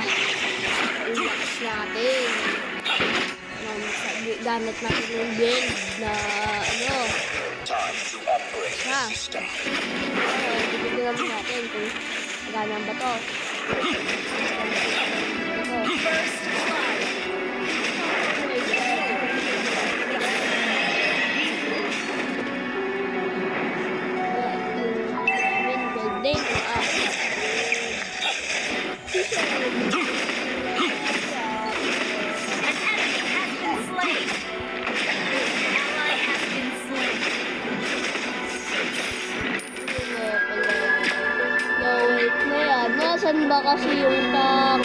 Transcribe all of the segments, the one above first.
relax natin. Gamit natin yung build na ano. Siya. Titignan natin kung gana ba to. First blood. Nasaan ba kasi yung tank?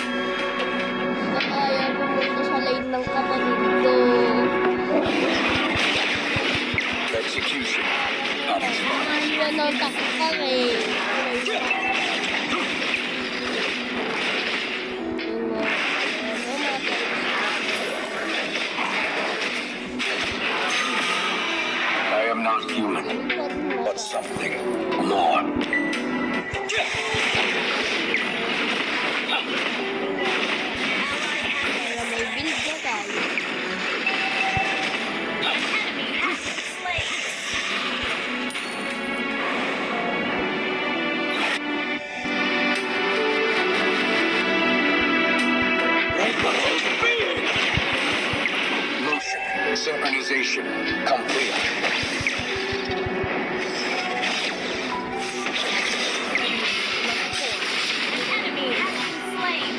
Ayaw pumunta sa lane ng kapatid ko. Execution. Iwan ng takpang eh. I am not human, but something more. Synchronization complete. Enemy has been slain.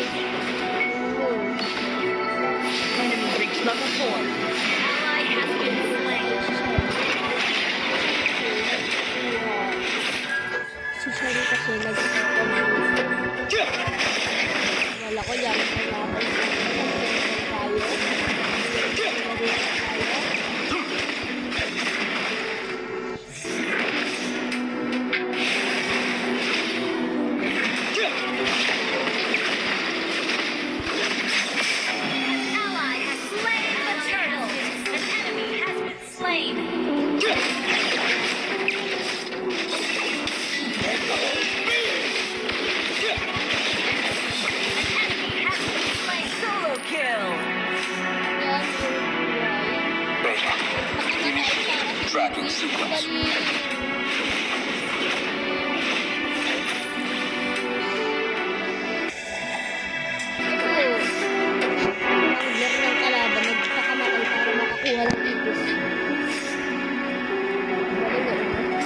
Reach level 4. Ally has been slain. Si Shari kasi nagkakaroon. Wala ko yan. Tracking sequence.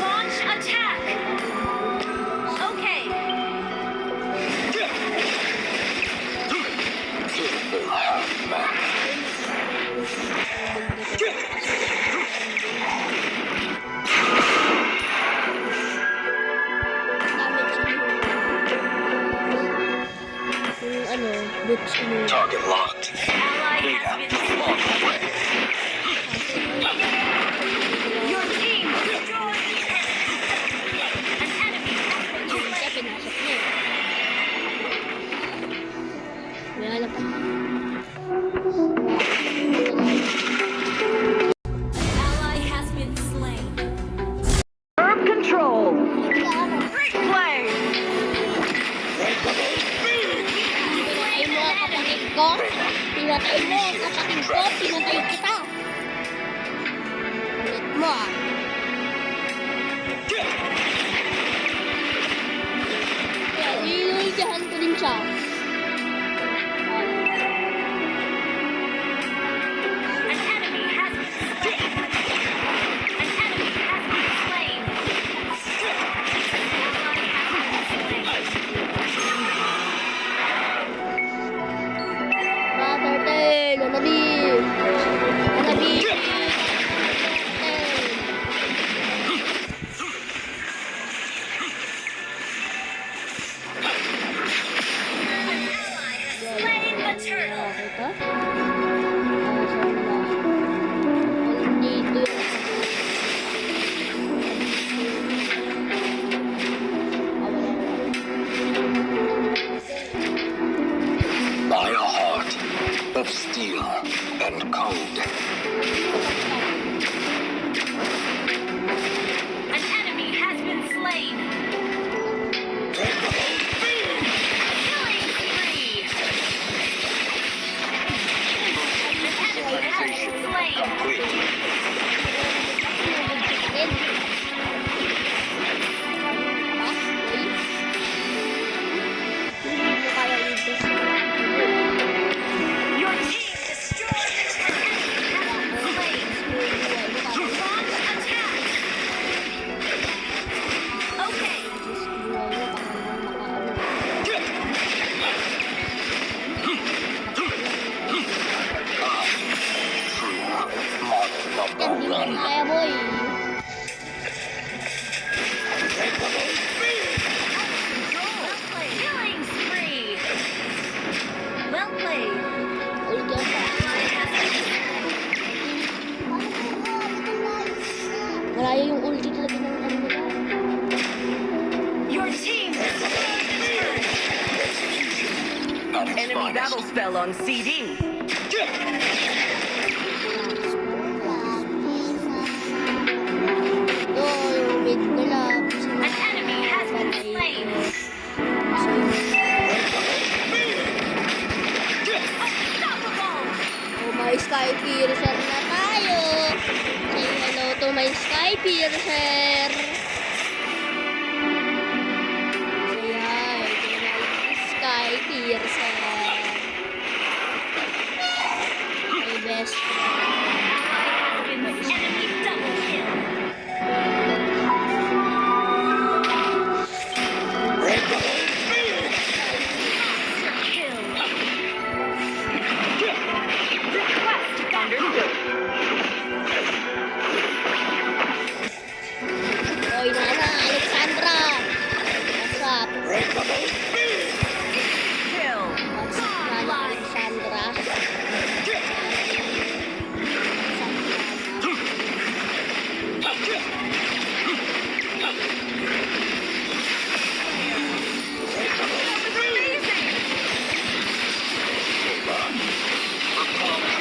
Launch attack. Okay. Capable half-man. Target locked. Ally has been On the way. Your team destroyed the enemy. An enemy has been slain. Ally has been slain. Herb control. Great play. Pinatay mo ang kapatid ko, pinatay kita. Ulit mo ah. Inuligahan ko din siya. An enemy has been slain. An enemy has been slain. Turtle, Anabi. Slain the turtle. Ito? By a heart of steel and cold. An enemy has been slain. Killing spree. slain. complete. Your team destroyed the turret. Launch attack. Okay. Hindi mo kaya, boy. Killing spree. Well played. Ulti ako. Malayo yung ulti talaga ng ano nila. Your team destroyed the turret. At its Enemy finest. battle spell on CD. Yung mid nila. An enemy has been slain. Unstoppable. Oh, may Sky Piercer na tayo. Say hello to my Sky Piercer. Say hi to my Sky Piercer. My best friend. Enemy double kill. Kill. Request Understood. Oy, Nana, Alexandra. What's up? Kill. What's up, Nana, Alexandra?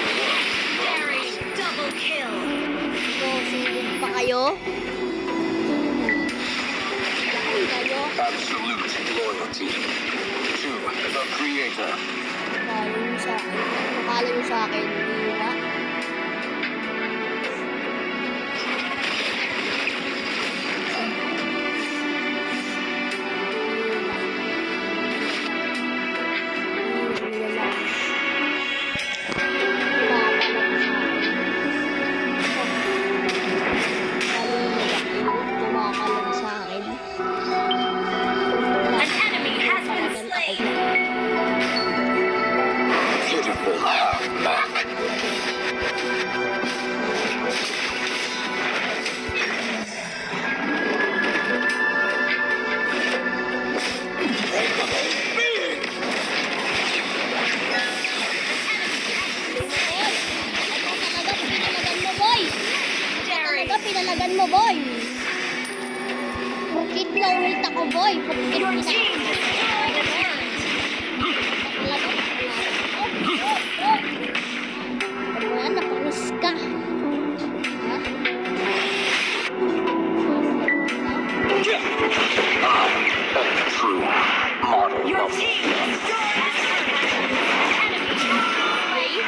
Barry double kill. So, singin pa kayo? Dahil kayo? Absolute loyalty to the Creator. Nakala nyo sa akin. Nakala nyo sa akin. Hindi ba? Kumakalag sa akin. An enemy has been slain. Pitiful half-back. Pinalagan mo, boy. Bakit na-ult ako, boy? Bakit Your pina- team destroyed the turret. Ano yan? Napanis ka. Ha? A true model Your of team destroyed the turret. Enemy slain.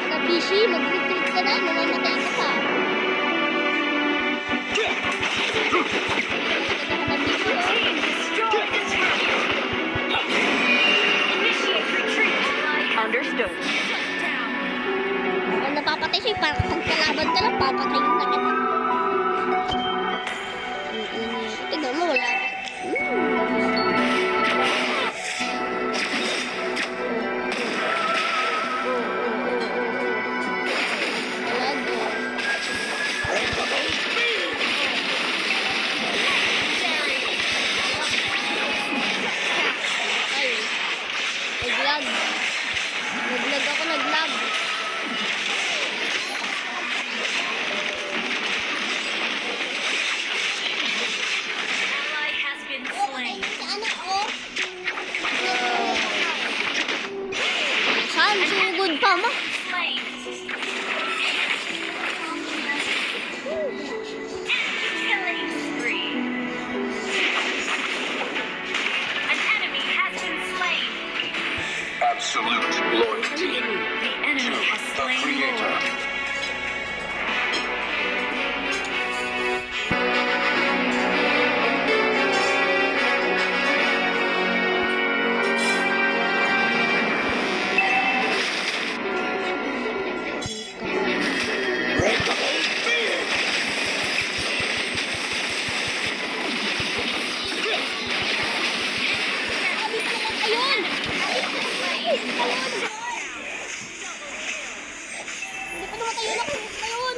Sa PC, mag-retreat ka na. Mamamatay ka pa. Your team destroyed the turret. Initiate retreat. Understood. Shut down. Kung napapatay siya, parang pagkalaban ka lang, papatayin na kita. Tignan mo, wala ka. Ay, naglag. Naglag ako, naglag. Ally has been slain. Saan? Sugod pa mo? Slain. Killing spree. An enemy has been slain. absolute loyalty Hindi pa namatay yun ako. Ayun.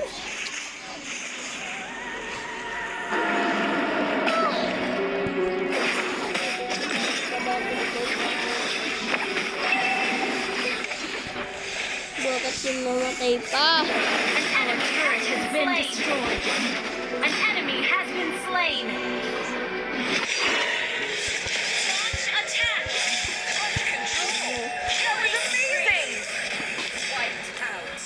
Bakit yung mamatay pa? An enemy turret has been destroyed. An enemy has been slain. Launch attack. Under control. That was amazing. Wiped out.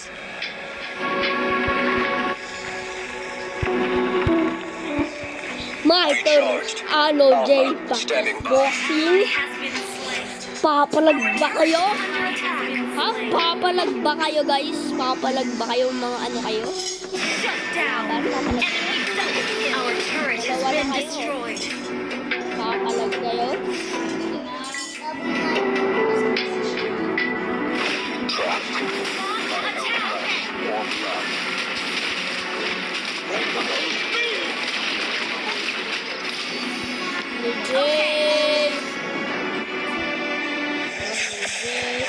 My turn. Ano, Jay pa. Boxing. Has been slain. Papalag ba kayo? Under attack. Ha? Papalag ba kayo, guys? Papalag ba kayo, mga ano kayo? Shut down. Enemy double kill. Our turret has been destroyed. Papalag kayo? Trapped. Launch attack. Or blood. Jay!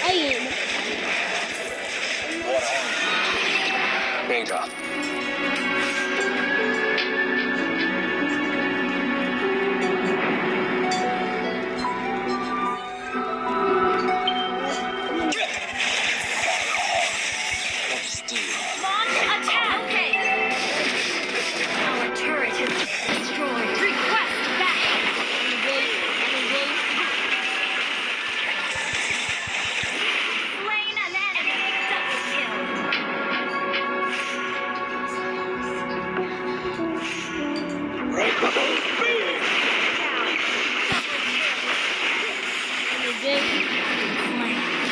Ay! Beta. Steel. Launch attack. Okay. Our turret is destroyed. Request backup. Slain an enemy. Double kill. Down. Ano, Jay?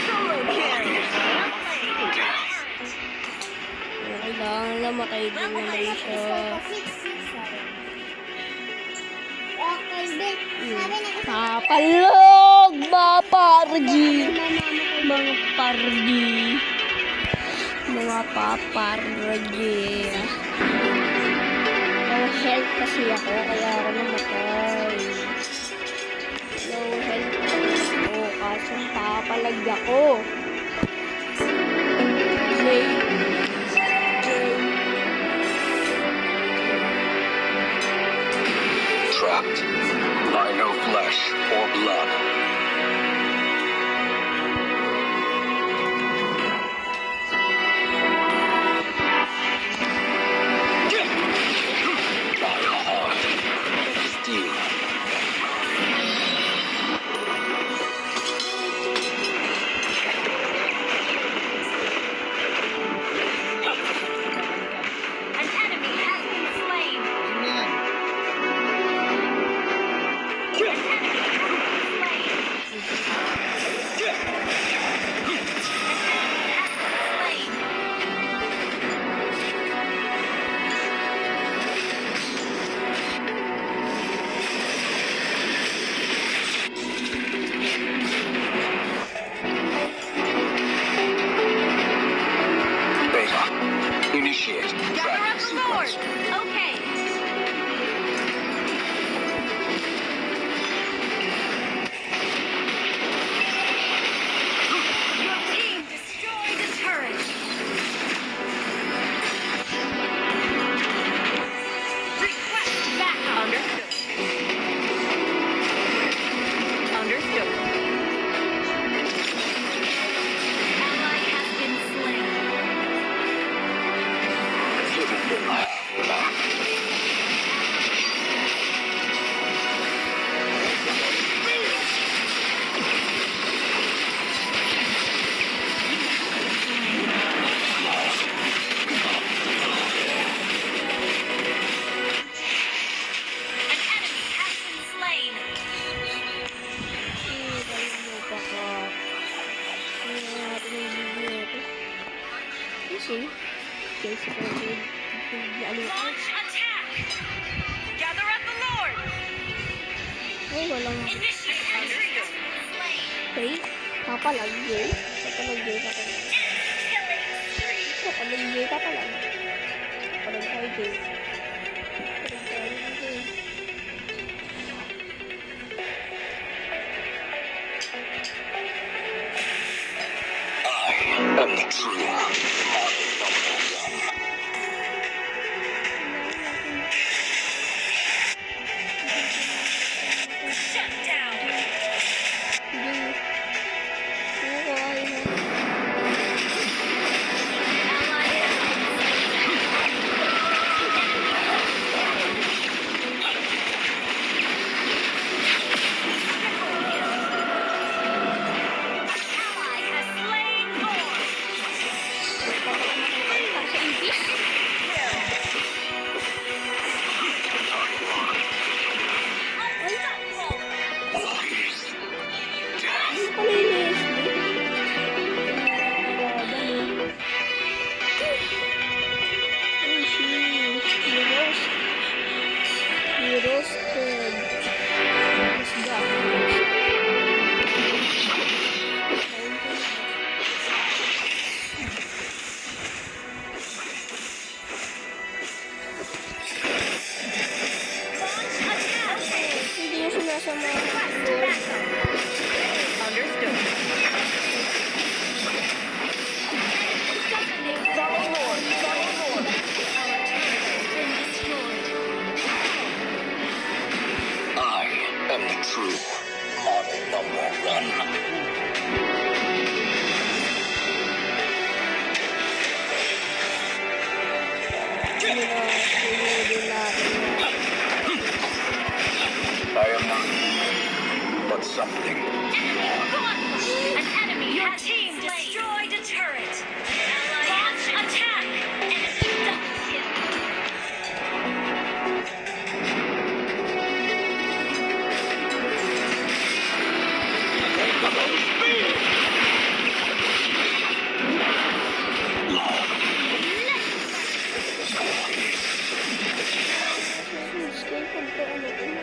Solo kill. Kailangan lang makaibig naman siya. Papalog! Mga pargi! Mga pargi! Mga papargi! Low health kasi ako, kaya ako namatay. Low health ako, kaso papalag ako. Jay! Trapped by no flesh or blood. By a heart of steel. An enemy has been slain. An enemy has been slain. An enemy has been slain. Beta. Initiate Gather tracking up the Lord. sequence. Okay. Your team destroyed a turret. Request backup. Understood. Ally has been slain. Hidden back. An enemy has been slain. Launch attack. Gather up the Lord. Ay, walang Initiate entry. Slain. okay. Papalag, Jay. Papalag, Jay. Papalag. Killing spree. Papalag, Jay. Papalag. Papalag tayo, Jay. Papalag tayo, Jay. am the true model number one. Shut down. Hindi. Ano ko ay mo? Ally Ally has slain Lord. Sa impis? Unstoppable. Hindi pala yung Leslie. Oh, she roasted. What's that? Attack. Hindi yung sinasama. Understood. Follow Lord. Follow Lord. I am the true model number one. Hindi na, sinunod natin yan. I am not, but something beyond. An enemy Your team destroyed a turret. Ally launch attack. Enemy double kill. Skill pag to ano ko na.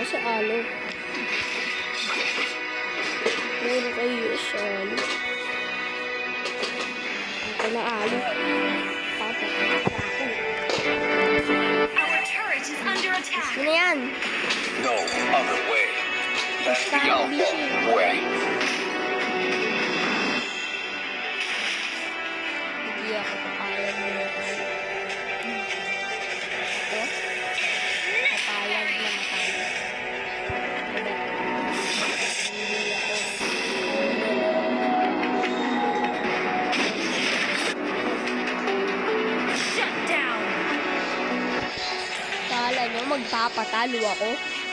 Sa alo. Puro kayo sa alo. Ito na alo. Papa. Our turret is under attack. Ano yan? No other way than the Alpha way. Hindi ako papayag na matay. Ito? Papayag na matay. Hindi ako. Shut down. Kala nyo magpapatalo ako?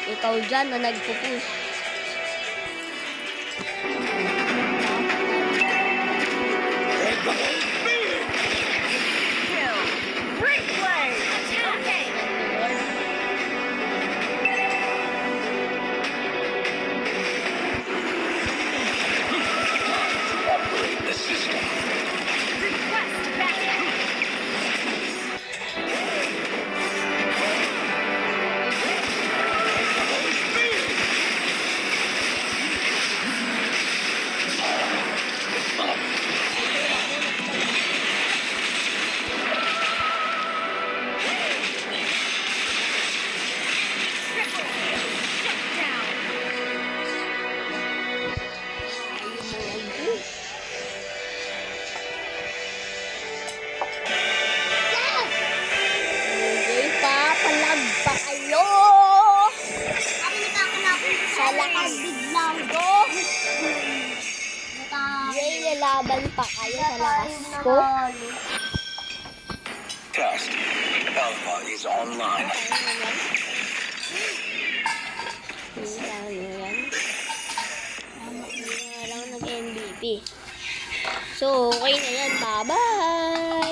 Ikaw dyan na nagpupush. Kill. Replay. Okay. Operate the system. Request backup. Triple. Shut down. Okay, papalag pa kayo! Sa lakas biglang ko! Yay, lalaban pa kayo sa lakas ko. Test. Alpha is online. Ano yan? Hindi na lang nag-MVP. So, okay na yan. Bye-bye!